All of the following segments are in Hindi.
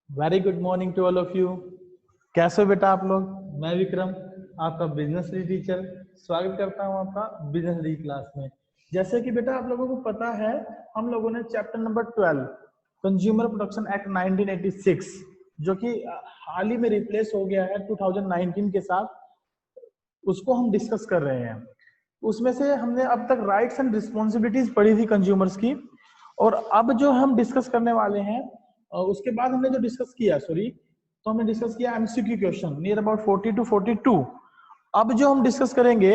Very good morning to all of you. कैसे हो बेटा आप लोग? मैं विक्रम, आपका बिजनेस स्टडी टीचर, स्वागत करता हूं आपका बिजनेस स्टडी क्लास में। जैसे कि बेटा आप लोगों को पता है, हम लोगों ने chapter number 12 consumer protection act 1986 जो कि हाल ही में रिप्लेस हो गया है 2019 के साथ, उसको हम डिस्कस कर रहे हैं। उसमें से हमने अब तक राइट्स एंड रिस्पॉन्सिबिलिटीज पढ़ी थी कंज्यूमर्स की, और अब जो हम डिस्कस करने वाले हैं उसके बाद हमने जो डिस्कस किया तो हमने डिस्कस किया MCQ question near about 40 to 42। अब जो हम डिस्कस करेंगे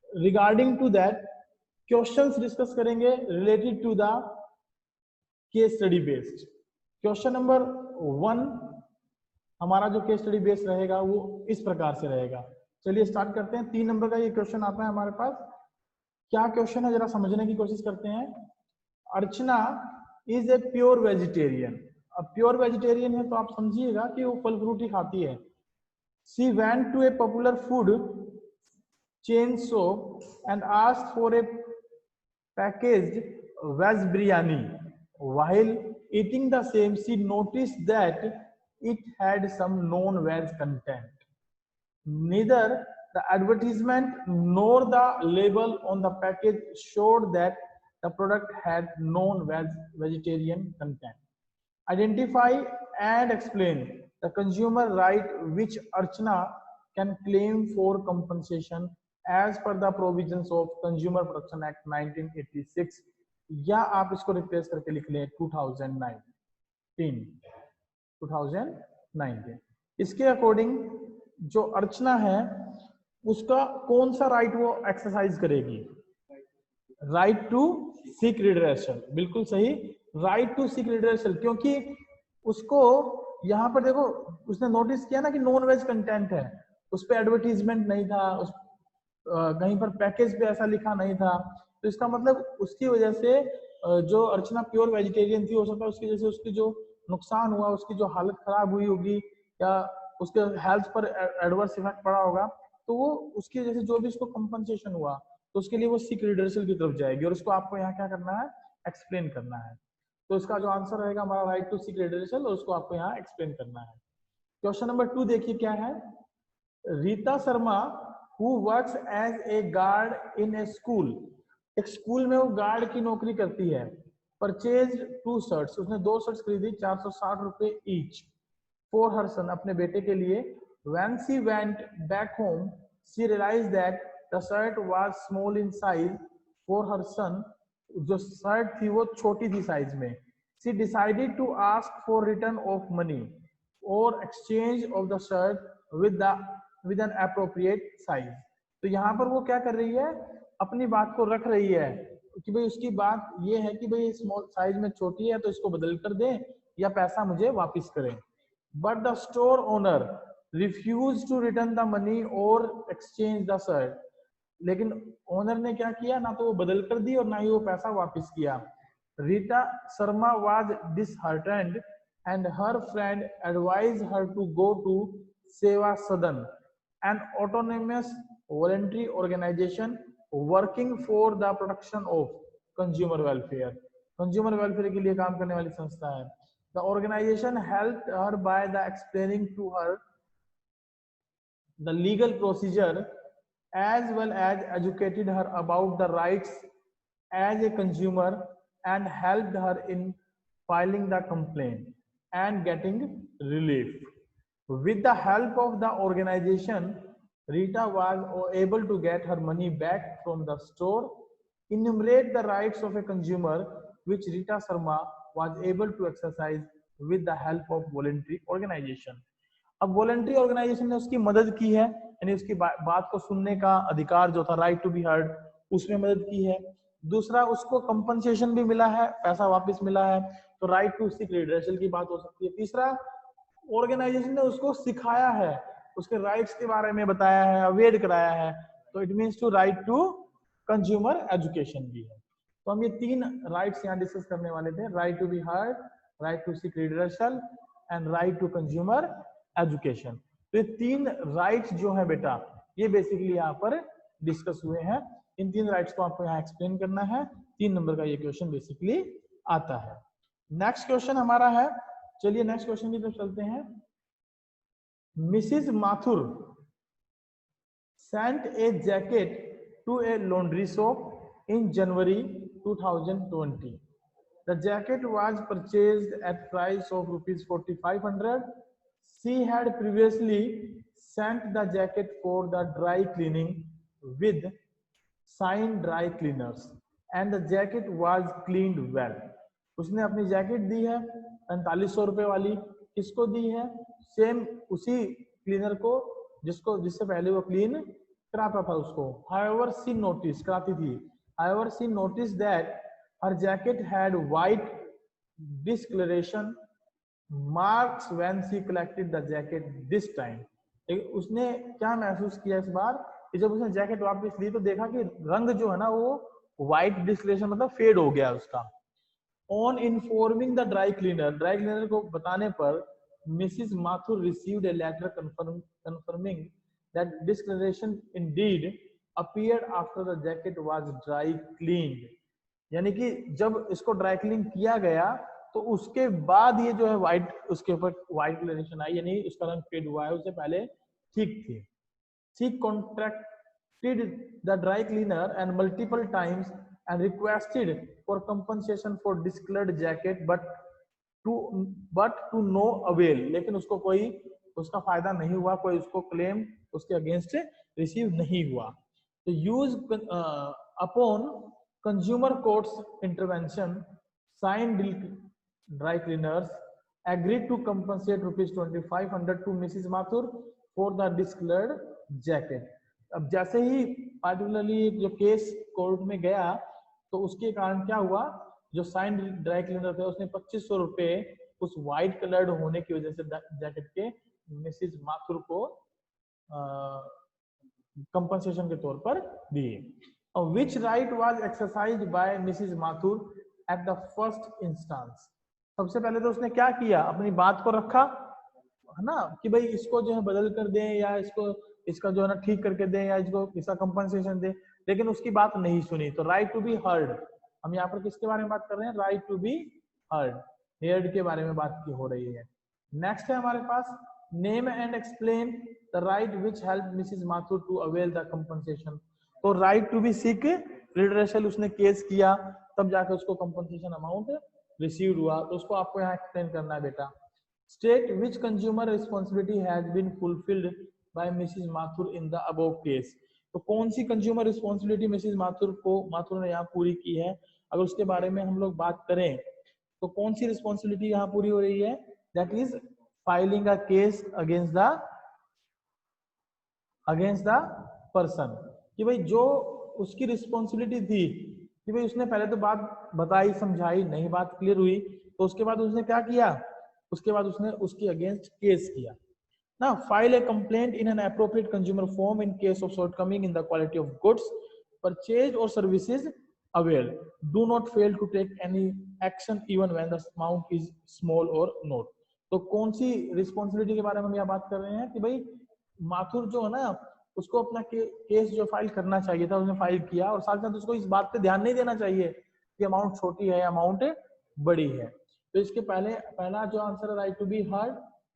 regarding to that questions discuss करेंगे related to the case study based. Question number 1 हमारा जो केस स्टडी बेस्ड रहेगा वो इस प्रकार से रहेगा। चलिए स्टार्ट करते हैं। 3 नंबर का ये क्वेश्चन आता है हमारे पास। क्या क्वेश्चन है जरा समझने की कोशिश करते हैं। अर्चना इज ए प्योर वेजिटेरियन। अब प्योर वेजिटेरियन है तो आप समझिएगा कि वो फल फ्रूट ही खाती है। She went to a popular food chain shop and asked for a packaged veg biryani. While eating the same, she noticed that it had some non-veg content. Neither the advertisement nor the label on the package showed that the product had non-vegetarian content. Identify and explain the consumer right which Archana can claim for compensation as per the provisions of Consumer Protection Act 1986, या आप इसको रिप्लेस करके लिख लें 2019। इसके अकॉर्डिंग जो अर्चना है उसका कौन सा राइट वो एक्सरसाइज करेगी? Right to seek redressal. बिल्कुल सही, राइट टू सीक रिडरेशन, क्योंकि उसको यहाँ पर देखो उसने नोटिस किया ना कि नॉन वेज कंटेंट है, उस पर एडवर्टीजमेंट नहीं था, उस कहीं पर पैकेज पे ऐसा लिखा नहीं था, तो इसका मतलब उसकी वजह से जो अर्चना प्योर वेजिटेरियन थी, हो सकता है उसकी वजह से उसकी जो नुकसान हुआ, उसकी जो हालत खराब हुई होगी या उसके हेल्थ पर एडवर्स इफेक्ट पड़ा होगा, तो वो उसकी वजह से जो भी उसको कंपनसेशन हुआ तो उसके लिए वो सीक रिडर्सल की तरफ जाएगी और उसको आपको यहाँ क्या करना है? एक्सप्लेन करना है। तो इसका जो आंसर रहेगा हमारा राइट टू सीक रिडर्सल, और उसको आपको यहाँ एक्सप्लेन करना है। क्वेश्चन नंबर 2 देखिए क्या है। Rita Sharma who works as a guard in a school, एक स्कूल में वो गार्ड की नौकरी करती है। परचेज 2 शर्ट्स, उसने 2 शर्ट्स खरीदी 460 रुपए ईच फॉर हर सन, अपने बेटे के लिए। When she went back home, she realized that the shirt was small in size for her son, जो शर्ट थी वो छोटी थी साइज में। She decided to ask for return of money or exchange of the shirt with an appropriate size। तो यहाँ पर वो क्या कर रही है? अपनी बात को रख रही है कि भाई उसकी बात ये है कि भाई स्मॉल साइज में छोटी है तो इसको बदल कर दें या पैसा मुझे वापस करें। But the store owner refuse to return the money और एक्सचेंज द शर्ट, लेकिन ओनर ने क्या किया? ना तो वो बदल कर दी और ना ही वो पैसा वापस किया। Rita Sharma was disheartened and her friend advised her to go to Seva Sadan, an autonomous voluntary organization working for the protection of consumer welfare। Consumer welfare के लिए काम करने वाली संस्था है। The organization helped her by the explaining to her the legal procedure as well as educated her about the rights as a consumer and helped her in filing the complaint and getting relief. With the help of the organization, Rita was able to get her money back from the store. Enumerate the rights of a consumer which Rita Sharma was able to exercise with the help of voluntary organization। अब वॉलंटरी ऑर्गेनाइजेशन ने उसकी मदद की है, यानी उसकी बात को सुनने का अधिकार जो था, राइट टू बी हर्ड, उसमें मदद की है। दूसरा, उसको कंपनसेशन भी मिला है, पैसा वापस मिला है, तो राइट टू सीक रिडरेसल की बात हो सकती है। तीसरा, ऑर्गेनाइजेशन ने उसको सिखाया है, उसके राइट्स के बारे में बताया है, अवेयर कराया है, तो it means to right to consumer education भी है। तो हम ये 3 राइट्स यहाँ डिस्कस करने वाले थे, right to be heard, right to seek redressal and right to consumer education. तो ये 3 राइट्स जो है बेटा, ये बेसिकली यहाँ पर डिस्कस हुए हैं। इन 3 राइट्स को आपको यहाँ एक्सप्लेन करना है। 3 नंबर का ये क्वेश्चन बेसिकली आता है। नेक्स्ट क्वेश्चन हमारा है चलिए नेक्स्ट क्वेश्चन की तरफ चलते हैं। Mrs Mathur sent a jacket to a laundry shop in January 2020. The jacket was purchased at price of rupees 4500. She had previously sent the jacket for the dry cleaning with Shine Dry Cleaners and the jacket was cleaned well. उसने अपनी जैकेट दी है 4500 रुपए वाली, किसको दी है? सेम उसी क्लीनर को जिससे पहले वो क्लीन कराता था उसको. However, she noticed, कराती थी. However, she noticed that her jacket had white discoloration marks when she collected the jacket this time. उसने क्या महसूस किया इस बार कि जब उसने जैकेट वापस ली तो देखा कि रंग जो है ना वो व्हाइट डिस्कलरेशन मतलब फेड हो गया उसका. On informing the dry cleaner को बताने पर Mrs Mathur received a letter confirming that discolouration indeed appeared after the jacket was dry cleaned. यानी कि जब इसको ड्राई क्लीन किया गया तो उसके बाद ये जो है व्हाइट, उसके ऊपर व्हाइट कलरेशन आई, यानी उसका रंग फेड हुआ है, उससे पहले ठीक थी. She contacted the dry cleaner and multiple times and requested for compensation for discolored jacket, but to no avail. लेकिन उसको कोई उसका फायदा नहीं हुआ, कोई उसको क्लेम उसके अगेंस्ट रिसीव नहीं हुआ. तो use upon consumer courts intervention, Shine Dry Cleaners agreed to compensate rupees 2500 to Mrs. Mathur for the discolored jacket. अब जैसे ही पार्टिकुलरली जो केस कोर्ट में गया तो उसके कारण क्या हुआ, जो साइन ड्राई क्लीनर थे उसने 2500 रुपए उस व्हाइट कलर्ड होने की वजह से जैकेट के मिसिज माथुर को कंपनसेशन के तौर पर दिए. Which right was exercised by Mrs Mathur at the first instance. सबसे पहले तो उसने क्या किया, अपनी बात को रखा है ना कि भाई इसको जो है बदल कर दें या इसका जो है ना ठीक करके दें या इसका कंपनसेशन दें, लेकिन उसकी बात नहीं सुनी. तो राइट टू बी हर्ड, हम यहाँ पर किसके बारे में बात कर रहे हैं? राइट टू बी हेयर्ड के बारे में बात की हो रही है. नेक्स्ट है हमारे पास name and explain the right which help Mrs Mathur to avail the compensation. तो right to be seek redressal उसने केस किया, तब जाकर उसको कंपनसेशन अमाउंट रिसीव्ड हुआ. तो उसको आपको यहाँ एक्सप्लेन करना है बेटा. State which consumer responsibility has been fulfilled by Mrs. Mathur in the above case. तो कौन सी कंज्यूमर रिस्पॉन्सिबिलिटी मिसिज माथुर ने यहाँ पूरी की है? अगर उसके बारे में हम लोग बात करें तो कौन सी रिस्पॉन्सिबिलिटी यहाँ पूरी हो रही है? That is filing a case against the person. कि भाई जो उसकी रिस्पॉन्सिबिलिटी थी कि भाई उसने पहले तो बात बताई समझाई, नहीं बात क्लियर हुई, तो उसके बाद उसने क्या किया, उसके बाद उसने उसके अगेंस्ट केस किया. Now file a complaint in an appropriate consumer form in case of shortcoming in the quality of goods purchased or services availed. Do not fail to take any action even when the amount is small or not. तो कौन सी रिस्पॉन्सिबिलिटी के बारे में हम यहाँ बात कर रहे हैं कि भाई माथुर जो है ना उसको अपना केस जो फाइल करना चाहिए था उसने फाइल किया, और साथ साथ उसको इस बात पे ध्यान नहीं देना चाहिए कि अमाउंट छोटी है या अमाउंट बड़ी है. तो इसके पहला जो आंसर है राइट टू बी हर्ड,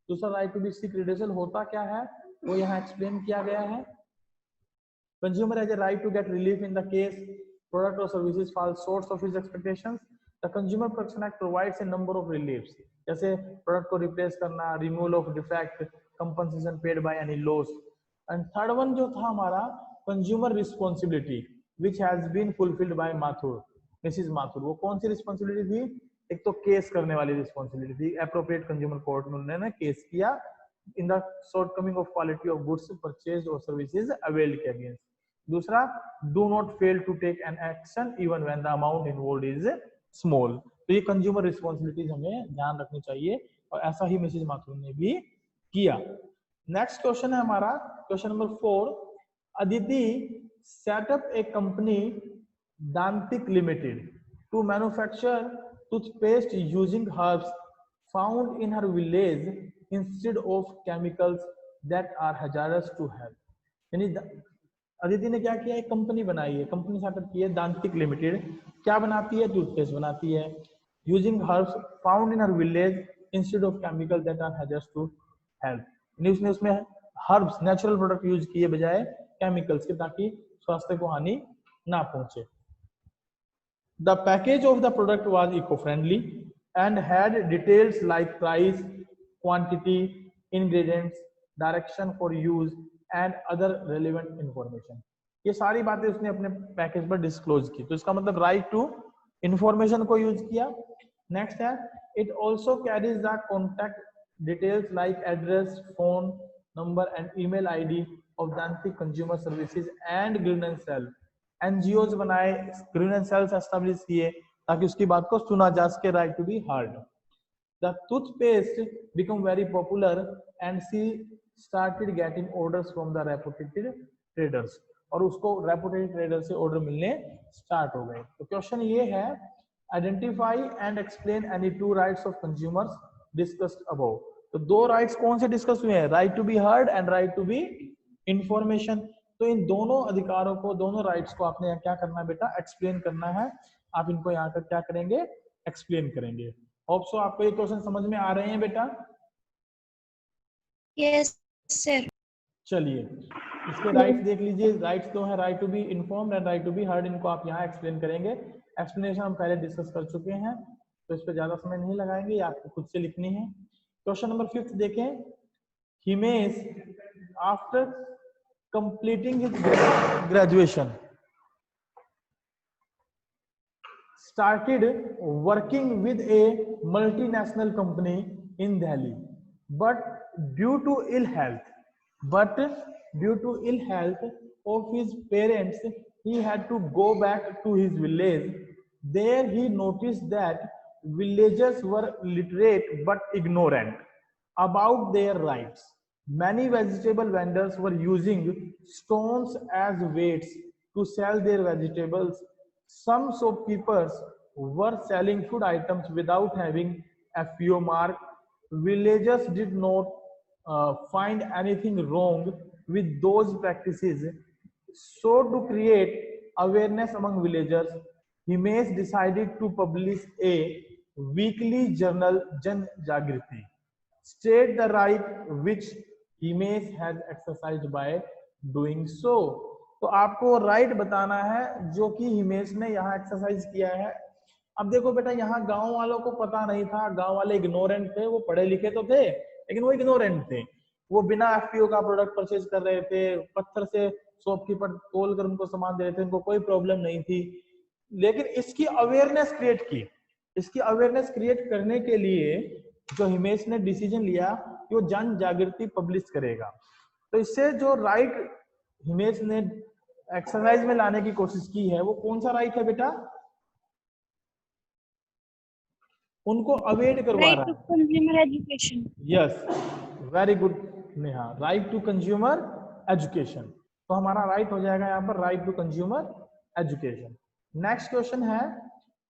दूसरा right to be seek redressal होता क्या है वो यहाँ एक्सप्लेन किया गया है. Consumer has a right to get relief in the case product और services fall short of his expectations. The consumer protection act provides a number of reliefs, जैसे प्रोडक्ट को रिप्लेस करना, removal of defect, compensation paid by any loss. And third one जो था हमारा consumer responsibility which has been fulfilled by Mathur, Mrs Mathur. वो कौन सी रिस्पॉन्सिबिलिटी थी? एक तो केस करने वाली रिस्पॉन्सिबिलिटी थी, एप्रोप्रिएट कंज्यूमर कोर्ट में उन्होंने केस किया in the shortcoming of quality of goods purchased और सर्विसेज अवेल्ड के अगेंस्ट. दूसरा, do not fail to take an action even when the amount involved is small. तो ये कंज्यूमर रिस्पॉन्सिबिलिटीज हमें ध्यान रखनी चाहिए और ऐसा ही मिसेज माथुर ने भी किया. नेक्स्ट क्वेश्चन है हमारा question number 4. Aditi set up a company Dantik limited to manufacture toothpaste using herbs found in her village instead of chemicals that are hazardous to health. यानी अदिति ने क्या किया, एक कंपनी बनाई है, कंपनी सेटअप की है दांतिक लिमिटेड. क्या बनाती है? टूथपेस्ट बनाती है. Using herbs found in her village instead of chemical that are hazardous to health. उसने उसमें हर्ब्स नेचुरल प्रोडक्ट यूज किए बजाय केमिकल्स के, ताकि स्वास्थ्य को हानि ना पहुंचे। The package of the product was eco-friendly and had details like price, quantity, ingredients, direction for use and other relevant information। ये सारी बातें उसने अपने पैकेज पर डिस्क्लोज की, तो इसका मतलब राइट टू इंफॉर्मेशन को यूज किया। नेक्स्ट है, it also carries the contact details like address, phone number and email ID of दांती consumer services and grievance cell. NGOs बनाए, ग्रीवेंस सेल्स एस्टैब्लिश किए ताकि उसकी बात को सुना जा सके, right to be heard. The toothpaste become very popular and she started getting orders from the reputed traders, और उसको रेपुटेड ट्रेडर से ऑर्डर मिलने स्टार्ट हो गए। तो क्वेश्चन ये है, identify and explain any two rights of consumers discussed above. तो दो राइट्स कौन से डिस्कस हुए हैं, right to be heard and right to be information. तो इन दोनों अधिकारों को, दोनों राइट्स को आपने क्या करना है बेटा, एक्सप्लेन करना है। आप इनको यहाँ पर क्या करेंगे, एक्सप्लेन करेंगे। होप सो आपको ये क्वेश्चन समझ में आ रहे हैं बेटा? Yes sir. चलिए इसके राइट्स देख लीजिए। राइट्स दो है, right to be informed and right to be heard. इनको आप यहाँ एक्सप्लेन करेंगे। एक्सप्लेनेशन हम पहले डिस्कस कर चुके हैं, तो इस पर ज्यादा समय नहीं लगाएंगे, ये आपको खुद से लिखनी है। क्वेश्चन नंबर 5 देखें। Himesh after completing his graduation started working with a multinational company in Delhi, but due to ill health of his parents, he had to go back to his village. There he noticed that villagers were literate but ignorant about their rights. Many vegetable vendors were using stones as weights to sell their vegetables. Some shopkeepers were selling food items without having FPO mark. Villagers did not find anything wrong with those practices. So to create awareness among villagers, Himesh decided to publish a weekly journal, Jan Jagriti. State the right which Himesh has exercised by doing so. तो आपको राइट बताना है जो कि हिमेश ने यहाँ एक्सरसाइज किया है। अब देखो बेटा, यहाँ गांव वालों को पता नहीं था, गांव वाले इग्नोरेंट थे, वो पढ़े लिखे तो थे लेकिन वो इग्नोरेंट थे। वो बिना एफपीओ का प्रोडक्ट परचेज कर रहे थे, पत्थर से शॉपकीपर तोल कर उनको सामान दे रहे थे, उनको कोई प्रॉब्लम नहीं थी। लेकिन इसकी अवेयरनेस क्रिएट की, इसकी अवेयरनेस क्रिएट करने के लिए जो हिमेश ने डिसीजन लिया कि वो जन जागृति पब्लिश करेगा। तो इससे जो राइट हिमेश ने एक्सरसाइज में लाने की कोशिश की है, वो कौन सा राइट है बेटा? उनको अवेयर करवा रहा है। Consumer education. Yes, very good Neha, right to consumer education. तो हमारा राइट हो जाएगा यहाँ पर right to consumer education. Next question है,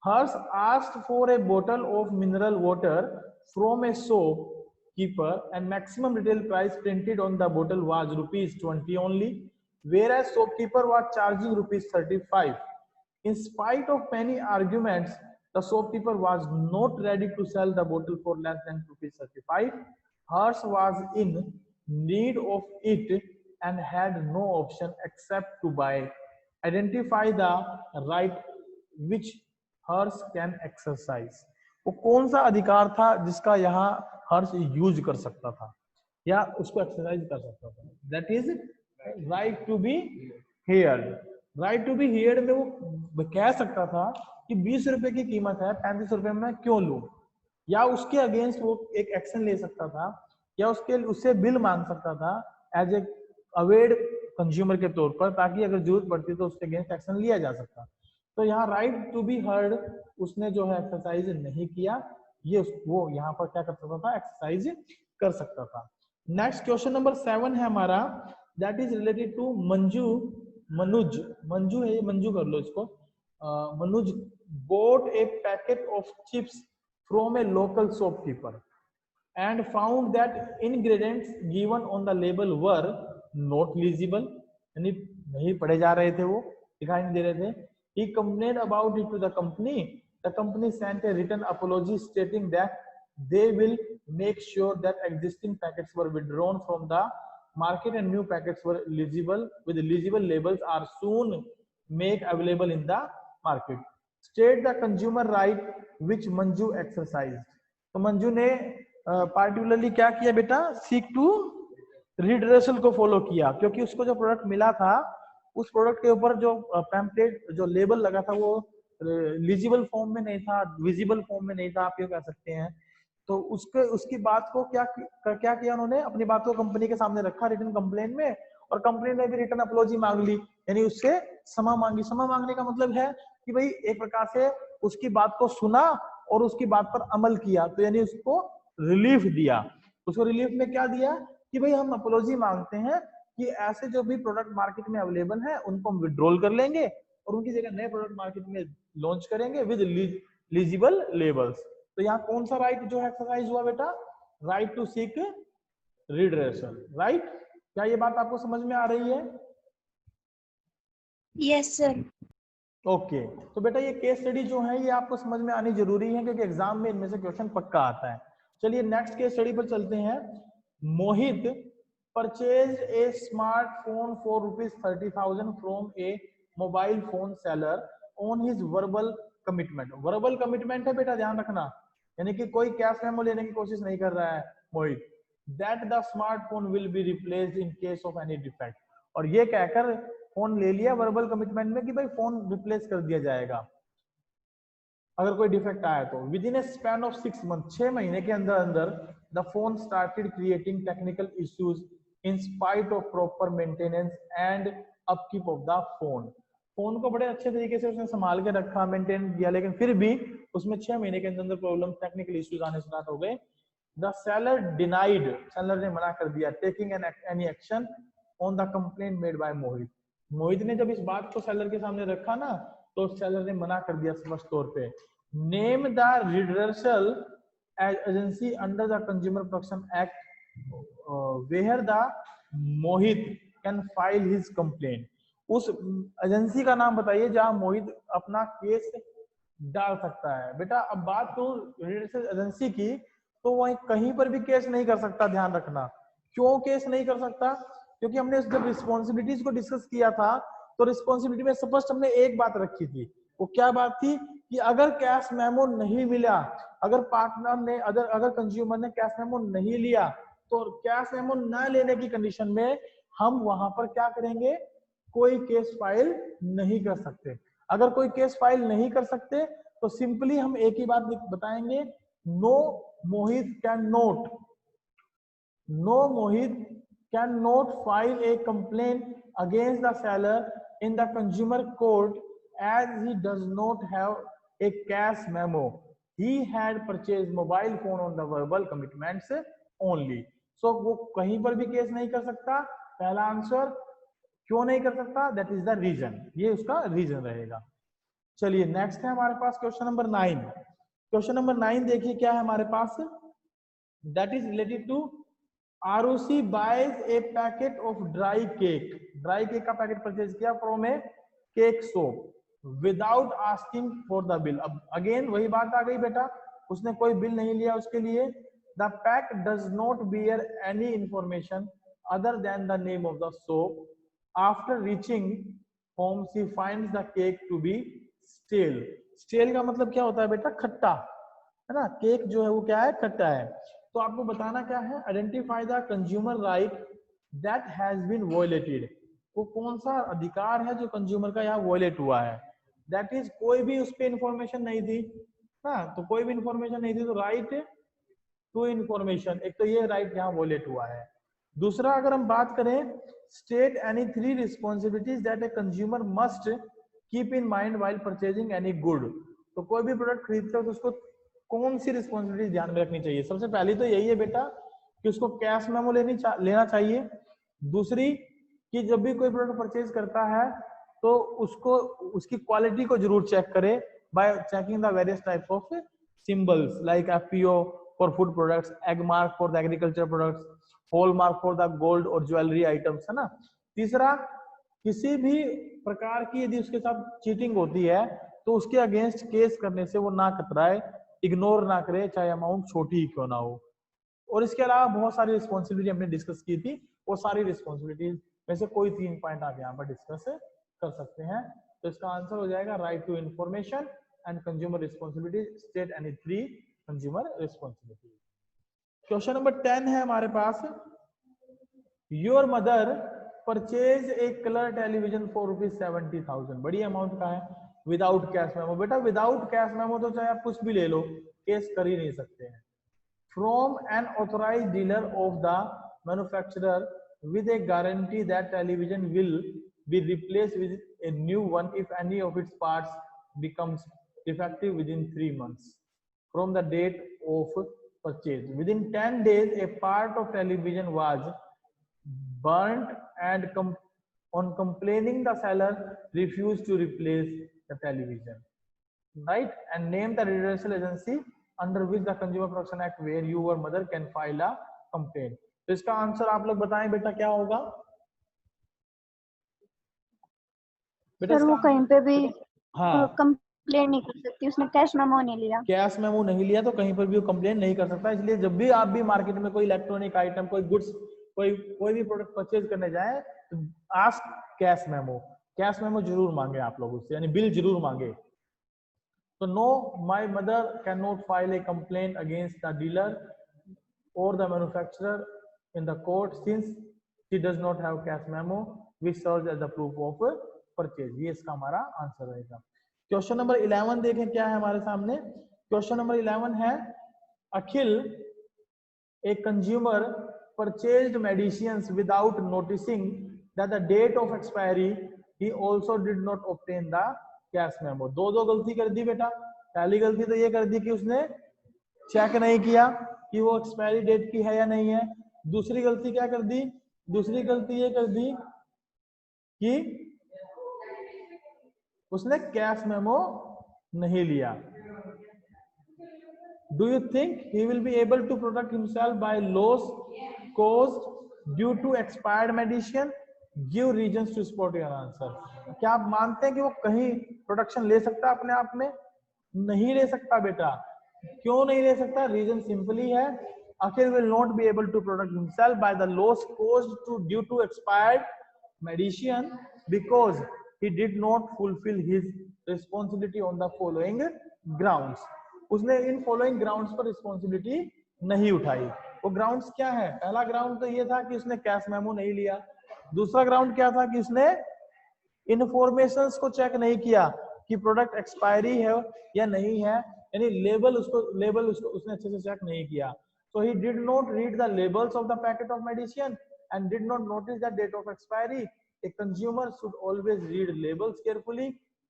हर्ष आस्क्ड फॉर ए बोतल of mineral water from a shopkeeper and maximum retail price printed on the bottle was ₹20 only, whereas shopkeeper was charging ₹35. In spite of many arguments, the shopkeeper was not ready to sell the bottle for less than ₹35. Hers was in need of it and had no option except to buy. Identify the right which hers can exercise. वो कौन सा अधिकार था जिसका यहाँ हर्ष यूज कर सकता था या उसको एक्सरसाइज कर सकता था? That is right to be heard. Right to be heard में वो कह सकता था कि 20 रुपए की कीमत है, 35 रुपए में क्यों लूं, या उसके अगेंस्ट वो एक एक्शन ले सकता था, या उससे बिल मांग सकता था एज ए अवेयर कंज्यूमर के तौर पर, ताकि अगर जरूरत पड़ती तो उसके अगेंस्ट एक्शन लिया जा सकता। तो यहाँ राइट टू बी हर्ड उसने जो है एक्सरसाइज नहीं किया, ये वो यहाँ पर क्या कर सकता था, एक्सरसाइज कर सकता था। नेक्स्ट क्वेश्चन नंबर 7 है हमारा, that is related to Manju है, ये मंजू कर लो इसको। मनुज bought a packet of chips from a local shopkeeper and found that ingredients given on the label were not legible, यानी नहीं पढ़े जा रहे थे, वो दिखाई नहीं दे रहे थे। He complained about it to the company. The company sent a written apology stating that they will make sure that existing packets were withdrawn from the market and new packets were legible with legible labels are soon made available in the market. State the consumer right which Manju exercised. तो मंजू ने पार्टिकुलरली क्या किया बेटा, सीक टू रिड्रेसल को फॉलो किया, क्योंकि उसको जो प्रोडक्ट मिला था उस प्रोडक्ट के ऊपर जो पैम्पलेट जो लेबल लगा था वो लीजिबल फॉर्म में नहीं था, विजिबल फॉर्म में नहीं था, आप ये कह सकते हैं। तो उसकी बात को क्या किया उन्होंने, अपनी बात को कंपनी के सामने रखा रिटन कंप्लेन में, और कंपनी ने भी रिटर्न अपॉलॉजी मांग ली, यानी उससे क्षमा मांगी। क्षमा मांगने का मतलब है कि भाई एक प्रकार से उसकी बात को सुना और उसकी बात पर अमल किया, तो यानी उसको रिलीफ दिया। उसको रिलीफ में क्या दिया कि भाई हम अपॉलॉजी मांगते हैं कि ऐसे जो भी प्रोडक्ट मार्केट में अवेलेबल है उनको हम विड्रॉल कर लेंगे और उनकी जगह नए प्रोडक्ट मार्केट में लॉन्च करेंगे विद लीजिबल लेबल्स। तो यहाँ कौन सा राइट जो है एक्सरसाइज हुआ बेटा, right to seek redressal, right. क्या ये बात आपको समझ में आ रही है? Yes sir. ओके, तो बेटा ये केस स्टडी जो है ये आपको समझ में आनी जरूरी है, क्योंकि एग्जाम में इनमें से क्वेश्चन पक्का आता है। चलिए नेक्स्ट केस स्टडी पर चलते हैं। Mohit purchase a smartphone for ₹30,000 from a mobile phone seller on his verbal commitment. Verbal commitment है बेटा, ध्यान रखना, यानी कि कोई कैश मेमो लेने की कोशिश नहीं कर रहा है Mohit. That the smartphone will be replaced in case of any defect, और ये कहकर फोन ले लिया वर्बल कमिटमेंट में कि भाई फोन रिप्लेस कर दिया जाएगा अगर कोई डिफेक्ट आया तो। With in A span of 6 month, 6 महीने के अंदर अंदर the phone started creating technical issues in spite of proper maintenance and upkeep of the phone. Phone को बड़े अच्छे तरीके से उसने संभाल के रखा, मेंटेन किया, लेकिन फिर भी उसमें 6 महीने के अंदर प्रॉब्लम, टेक्निकल इश्यूज आने स्टार्ट हो गए। द सेलर डिनाइड, सेलर ने मना कर दिया, taking any action on the complaint made by Mohit. Mohit ने जब इस बात को सेलर के सामने रखा ना, तो सेलर ने मना कर दिया स्पष्ट तौर पे। Name the redressal agency under the consumer protection act where the Mohit can file his complaint. उस एजेंसी का नाम बताइए जहां मोहित अपना केस डाल सकता है। बेटा अब बात करूं रिड्रेसल एजेंसी की, तो वह कहीं पर भी केस नहीं कर सकता, ध्यान रखना। क्यों केस नहीं कर सकता? क्योंकि हमने जब रिस्पॉन्सिबिलिटीज को डिस्कस किया था तो रिस्पॉन्सिबिलिटी में स्पष्ट हमने एक बात रखी थी। वो क्या बात थी कि अगर कैश मेमो नहीं मिला, अगर पार्टनर ने अगर कंज्यूमर ने कैश मेमो नहीं लिया, तो कैश मेमो न लेने की कंडीशन में हम वहां पर क्या करेंगे, कोई केस फाइल नहीं कर सकते। अगर कोई केस फाइल नहीं कर सकते तो सिंपली हम एक ही बात बताएंगे, no Mohit can not, no Mohit cannot file a complaint against the seller in the consumer court as he does not have a cash memo. He had purchased mobile phone on the verbal commitments only. So वो कहीं पर भी केस नहीं कर सकता। पहला आंसर, क्यों नहीं कर सकता, दैट इज द रीजन, ये उसका रीजन रहेगा। चलिए नेक्स्ट है हमारे पास क्वेश्चन नंबर 9। क्वेश्चन नंबर 9 देखिए क्या है हमारे पास, that is related to ROC buys a packet of dry cake, dry cake का पैकेट परचेज किया from a cake shop without asking for the bill. अब अगेन वही बात आ गई बेटा, उसने कोई बिल नहीं लिया उसके लिए। The pack does not bear any information other than the name of the shop. After reaching home she finds the cake to be stale. Stale का मतलब क्या होता है बेटा, खट्टा, है ना। केक जो है वो क्या है, खट्टा है। तो आपको बताना क्या है, identify the consumer right that has been violated. वो कौन सा अधिकार है जो कंज्यूमर का यहाँ वॉयलेट हुआ है। दैट इज कोई भी उस पर इंफॉर्मेशन नहीं थी ना, तो कोई भी इंफॉर्मेशन नहीं थी, तो राइट टू इंफॉर्मेशन, एक तो ये राइट यहाँ वॉयलेट हुआ है। दूसरा अगर हम बात करें, state any 3 responsibilities that a consumer must keep in mind while purchasing any good. तो कोई भी प्रोडक्ट खरीदते हो तो उसको कौन सी रिस्पॉन्सिबिलिटी ध्यान में रखनी चाहिए। सबसे पहली तो यही है बेटा कि उसको कैश मेमो लेना चाहिए। दूसरी कि जब भी कोई प्रोडक्ट परचेज करता है तो उसको उसकी क्वालिटी को जरूर चेक करे bye checking the various type of symbols like FPO for food products, egg mark for the agriculture products, hall mark for the gold और ज्वेलरी आइटम्स, है ना। तीसरा, किसी भी प्रकार की यदि उसके साथ चीटिंग होती है तो उसके अगेंस्ट केस करने से वो ना कतराए। इग्नोर ना करे, चाहे अमाउंट छोटी ही क्यों ना हो। और इसके अलावा बहुत सारी रिस्पॉन्सिबिलिटी हमने डिस्कस की थी, वो सारी रिस्पॉन्सिबिलिटीज में से कोई 3 पॉइंट आप यहाँ पर डिस्कस कर सकते हैं। तो इसका आंसर हो जाएगा right to information and consumer responsibility, state any 3 consumer responsibility. Question number 10 है हमारे पास, your mother purchase a colour television for ₹70,000, बड़ी अमाउंट का है, विदाउट कैश मेमो। बेटा विदाउट कैश मेमो तो चाहे आप कुछ भी ले लो, केस कर ही नहीं सकते हैं। From an authorised dealer of the manufacturer with a guarantee that television will be replaced with a new one if any of its parts becomes defective within 3 months from the date of purchase. Within 10 days, a part of television was burnt and on complaining, the seller refused to replace the television. Right? And name the redressal agency under which the Consumer Protection Act where your mother can file a complaint. तो इसका आंसर आप लोग बताएं बेटा क्या होगा? बेटा सर वो कहीं पे भी हाँ कंप्लेन नहीं कर सकती, उसने कैश मेमो नहीं लिया। कैश मेमो नहीं लिया तो कहीं पर भी वो कंप्लेन नहीं कर सकता। इसलिए जब भी आप भी मार्केट में कोई इलेक्ट्रॉनिक आइटम, कोई गुड्स, कोई भी प्रोडक्ट परचेज करने जाए तो ask cash memo, cash memo जरूर मांगे आप लोग उससे, यानी बिल जरूर मांगे। तो no, my mother can not file a complaint against the dealer or the manufacturer in the court since she does not have cash memo which serves as the proof of purchase। ये इसका हमारा आंसर रहेगा। क्वेश्चन नंबर 11 देखें क्या है हमारे सामने। क्वेश्चन नंबर 11 है, अखिल a consumer purchased medicines without noticing that the date of expiry, he also did not obtain the cash memo। दो गलती कर दी बेटा। पहली गलती तो ये कर दी कि उसने चेक नहीं किया कि वो एक्सपायरी डेट की है या नहीं है। दूसरी गलती क्या कर दी? दूसरी गलती ये कर दी कि उसने कैश मेमो नहीं लिया। Do you think he will be able to protect himself by loss caused due to expired medicine? Give reasons to support your answer। क्या आप मानते हैं कि वो कहीं प्रोटेक्शन ले सकता है अपने आप में? नहीं ले सकता बेटा। क्यों नहीं ले सकता? रीजन सिंपली है, Akhil will not be able to protect himself by the loss caused to due to expired medicine because he did not fulfil his responsibility on the following grounds. उसने इन फॉलोइंग ग्राउंड्स पर रिस्पॉन्सिबिलिटी नहीं उठाई। वो ग्राउंड्स क्या है? पहला ग्राउंड तो ये था कि उसने कैश मेमो नहीं लिया। दूसरा ग्राउंड क्या था कि उसने इन्फॉर्मेशंस को चेक नहीं किया कि प्रोडक्ट एक्सपायरी है या नहीं है, यानी लेबल उसको उसने अच्छे से चेक नहीं किया। So he did not read the labels of the packet of medicine and did not notice the date of expiry. A consumer should always read labels carefully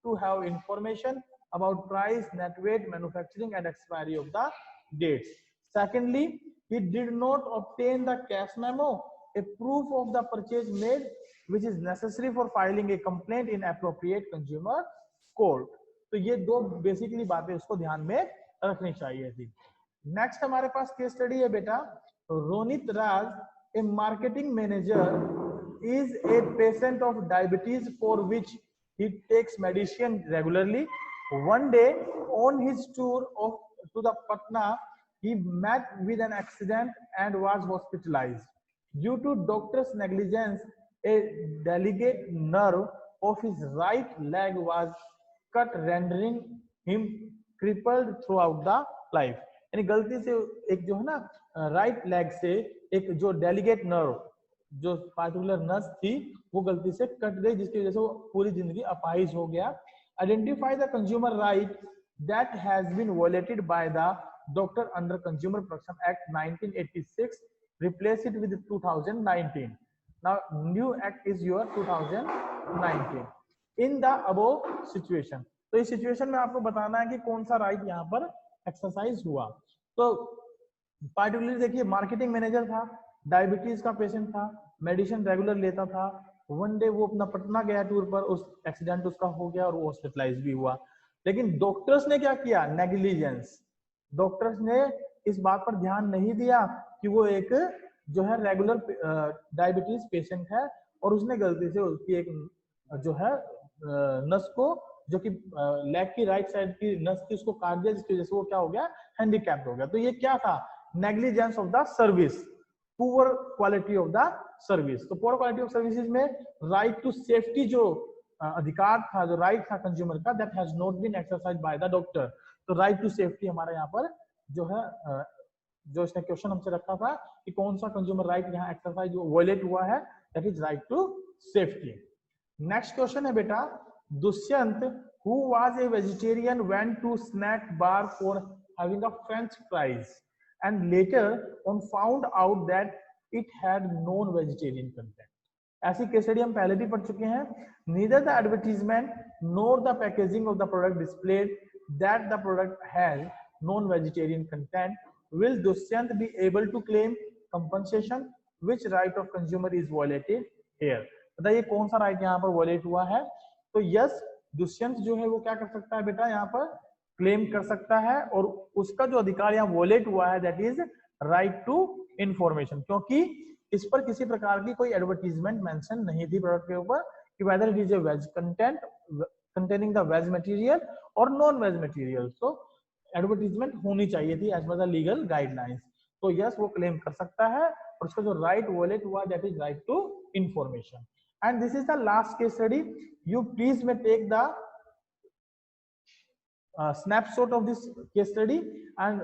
to have information about price, net weight, manufacturing and expiry of the dates. Secondly, he did not obtain the cash memo, a proof of the purchase made, which is necessary for filing a complaint in appropriate consumer court। तो ये दो बेसिकली बातें उसको ध्यान में रखनी चाहिए थी। नेक्स्ट हमारे पास केस स्टडी है बेटा, Ronit Raj, a marketing manager is a patient of diabetes for which he takes medicine regularly. One day on his tour to the Patna he met with an accident and was hospitalized. Due to doctor's negligence, a delicate nerve of his right leg was cut, rendering him crippled throughout the life। यानी गलती से एक जो है ना राइट लेग से एक जो डेलिगेट नर्व, जो पार्टिकुलर नस थी, वो गलती से कट गई, जिसकी वजह से वो पूरी जिंदगी अपाहिज हो गया। Identify the consumer right that has been violated by the doctor under consumer protection act 1986, replace it with 2019। Now new act is your 2019 in the above situation. तो इस सिचुएशन में आपको बताना है कि कौन सा राइट यहाँ पर एक्सरसाइज हुआ। तो पार्टिकुलरली देखिए, मार्केटिंग मैनेजर था, डायबिटीज का पेशेंट था, मेडिसिन रेगुलर लेता था। वन डे वो अपना पटना गया टूर पर, उस एक्सीडेंट उसका हो गया और वो हॉस्पिटलाइज भी हुआ। लेकिन डॉक्टर्स ने क्या किया? नेग्लिजेंस। डॉक्टर्स ने इस बात पर ध्यान नहीं दिया कि वो एक जो है रेगुलर डायबिटीज पेशेंट है और उसने गलती से उसकी एक जो है नस को जो कि लेग की राइट साइड की नस थी उसको काट दिया, जिसकी वजह से वो क्या हो गया, हैंडीकैप्ड हो गया। तो ये क्या था, negligence of the service, poor quality of the service. तो पुअर क्वालिटी ऑफ सर्विसेज में राइट टू सेफ्टी जो अधिकार था, जो राइट था कंज्यूमर का, that has not been exercised by the doctor. तो राइट टू सेफ्टी हमारा यहाँ पर जो है जो इसने क्वेश्चन हमसे रखा था कि कौन सा कंज्यूमर राइट यहाँ एक्सरसाइज वायलेट हुआ है, that is right to safety. Next question है बेटा, Dushyant who was a vegetarian went to snack bar for having a french fries and later on found out that it had non-vegetarian content. ऐसी केस स्टडी हम पहले भी पढ़ चुके हैं। neither the advertisement nor the packaging of the product displayed that the product has non-vegetarian content. Will Dushyant be able to claim compensation? Which right of consumer is violated here? बताइए कौन सा राइट यहाँ पर वायलेट हुआ है। तो यस, दुष्यंत जो है वो क्या कर सकता है बेटा, यहाँ पर क्लेम कर सकता है, और उसका जो अधिकार यहाँ वॉलेट हुआ है that is right to information, क्योंकि इस पर किसी प्रकार की कोई एडवर्टीजमेंट मेंशन नहीं थी प्रोडक्ट के ऊपर कि whether it is a veg content containing the veg material और non veg material. So advertisement होनी चाहिए थी as per the legal guidelines. तो यस, वो क्लेम कर सकता है, और उसका जो राइट वॉलेट हुआ that is right to information. And this is the last case study. You please may take the snapshot of this case study and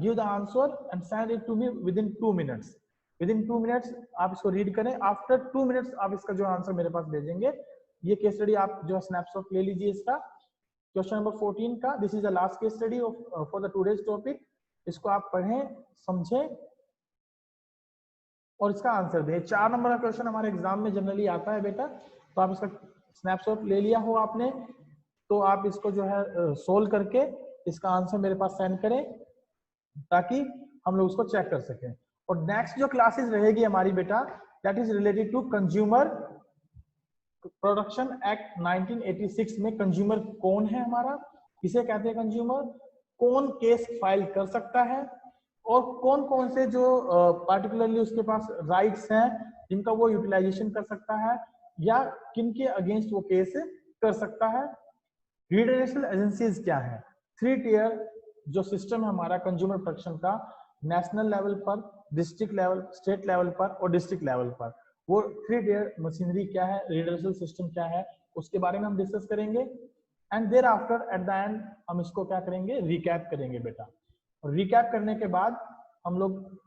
give the answer and send it to me within 2 minutes. Within 2 minutes आप इसको रीड करें। After 2 minutes आप इसका जो आंसर मेरे पास भेजेंगे। ये केस स्टडी आप जो स्नैपशॉट ले लीजिए इसका, क्वेश्चन नंबर 14 का। This is the last case study for the today's topic. इसको आप पढ़ें, समझें और इसका आंसर दें। 4 नंबर का क्वेश्चन हमारे एग्जाम में जनरली आता है बेटा, तो आप इसका स्नैपशॉट ले लिया हो आपने, तो आप इसको जो है सोल्व करके इसका आंसर मेरे पास सेंड करें ताकि हम लोग उसको चेक कर सकें। और नेक्स्ट जो क्लासेस रहेगी हमारी बेटा, that is related to consumer production act 1986 में कंज्यूमर कौन है हमारा, किसे कहते हैं कंज्यूमर, कौन केस फाइल कर सकता है, और कौन कौन से जो पार्टिकुलरली उसके पास राइट्स हैं जिनका वो यूटिलाइजेशन कर सकता है, या किन के अगेंस्ट वो केस कर सकता है। रिडरेशनल एजेंसीज क्या है, 3 टियर जो सिस्टम है हमारा कंज्यूमर प्रोटेक्शन का, नेशनल लेवल पर, डिस्ट्रिक्ट लेवल, स्टेट लेवल पर और डिस्ट्रिक्ट लेवल पर, वो 3 टियर मशीनरी क्या है, रिडरेशनल सिस्टम क्या है, उसके बारे में हम डिस्कस करेंगे। And thereafter at the end हम इसको क्या करेंगे, रिकैप करेंगे बेटा। और रिकैप करने के बाद हम लोग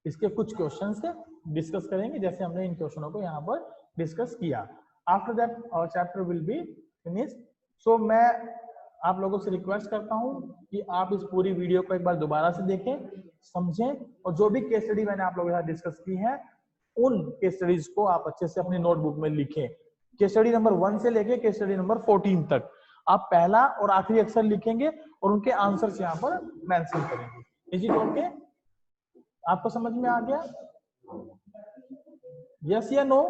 इसके कुछ क्वेश्चंस डिस्कस करेंगे, जैसे हमने इन क्वेश्चनों को यहाँ पर डिस्कस किया। After that our chapter will be finished. So मैं आप लोगों से रिक्वेस्ट करता हूँ कि आप इस पूरी वीडियो को एक बार दोबारा से देखें, समझें, और जो भी केस स्टडी मैंने आप लोगों के साथ डिस्कस की है उन केस स्टडीज को आप अच्छे से अपनी नोटबुक में लिखें। केस स्टडी नंबर 1 से लेके केस स्टडी नंबर 14 तक आप पहला और आखिरी अक्षर लिखेंगे और उनके आंसर्स यहाँ पर मेंशन करेंगे। Is it okay? आपको समझ में आ गया? यस या नो?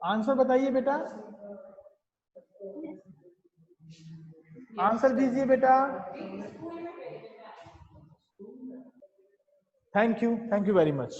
आंसर बताइए बेटा, आंसर दीजिए बेटा। Thank you very much.